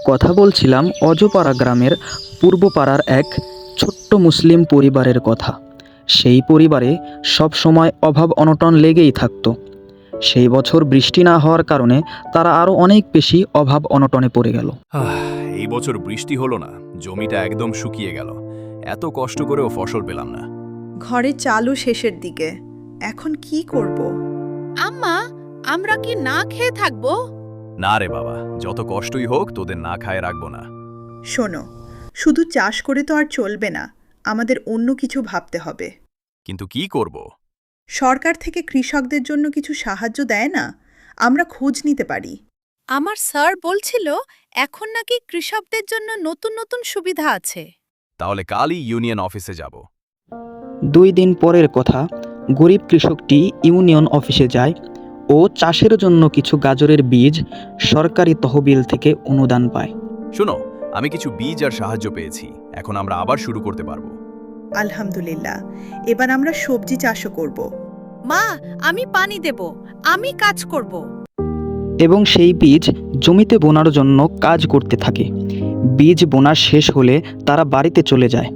কথা বলছিলাম অজপাড়া গ্রামের পূর্বপাড়ার এক ছোট্ট মুসলিম পরিবারের কথা। সেই পরিবারে সব সময় অভাব অনটন লেগেই থাকতো। সেই বছর বৃষ্টি না হওয়ার কারণে তারা আরও অনেক বেশি অভাব অনটনে পড়ে গেল। এই বছর বৃষ্টি হলো না, জমিটা একদম শুকিয়ে গেল। এত কষ্ট করেও ফসল পেলাম না। ঘরে চালও শেষের দিকে, এখন কি করব? আম্মা, আমরা কি না খেয়ে থাকবো? না রে বাবা, যত কষ্টই হোক তোদের না খায় রাখবো না। শোনো, শুধু চাষ করে তো আর চলবে না, আমাদের অন্য কিছু ভাবতে হবে। কিন্তু কি করব? সরকার থেকে কৃষকদের জন্য কিছু সাহায্য দেয় না? আমরা খোঁজ নিতে পারি। আমার স্যার বলছিল এখন নাকি কৃষকদের জন্য নতুন নতুন সুবিধা আছে। তাহলে কালই ইউনিয়ন অফিসে যাব। 2 দিন পরের কথা, গরিব কৃষকটি ইউনিয়ন অফিসে যায় ও চাষের জন্য কিছু গাজরের বীজ সরকারি তহবিল থেকে অনুদান পায়। শোনো, আমি কিছু বীজ আর সাহায্য পেয়েছি, এখন আমরা আবার শুরু করতে পারবো। আলহামদুলিল্লাহ, এবার আমরা সবজি চাষও করব। মা, আমি পানি দেব, আমি কাজ করব। এবং সেই বীজ জমিতে বোনার জন্য কাজ করতে থাকে। বীজ বোনা শেষ হলে তারা বাড়িতে চলে যায়।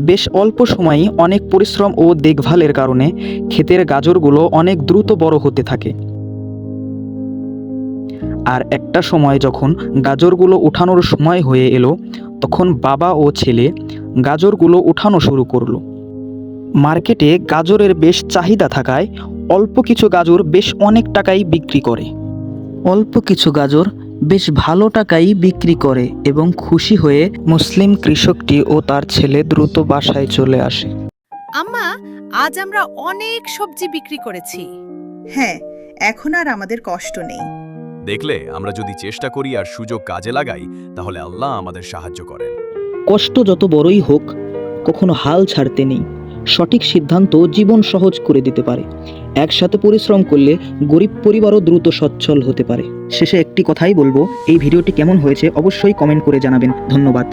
বেশ অল্প সময়েই অনেক পরিশ্রম ও দেখভালের কারণে ক্ষেতের গাজরগুলো অনেক দ্রুত বড় হতে থাকে। আর একটা সময় যখন গাজরগুলো উঠানোর সময় হয়ে এলো, তখন বাবা ও ছেলে গাজরগুলো উঠানো শুরু করলো। মার্কেটে গাজরের বেশ চাহিদা থাকায় অল্প কিছু গাজর বেশ অনেক টাকায় বিক্রি করে। অল্প কিছু গাজর বেশ ভালো টাকায় বিক্রি করে এবং খুশি হয়ে মুসলিম কৃষকটি ও তার ছেলে দ্রুত বাসায় চলে আসে। আম্মা, আজ আমরা অনেক সবজি বিক্রি করেছি। হ্যাঁ, এখন আর আমাদের কষ্ট নেই। দেখলে, আমরা যদি চেষ্টা করি আর সুযোগ কাজে লাগাই, তাহলে আল্লাহ আমাদের সাহায্য করেন। কষ্ট যত বড়ই হোক, কখনো হাল ছাড়তে নেই। সঠিক সিদ্ধান্ত জীবন সহজ করে দিতে পারে। একসাথে পরিশ্রম করলে গরিব পরিবারও দ্রুত সচ্ছল হতে পারে। শেষে একটি কথাই বলবো, এই ভিডিওটি কেমন হয়েছে অবশ্যই কমেন্ট করে জানাবেন। ধন্যবাদ।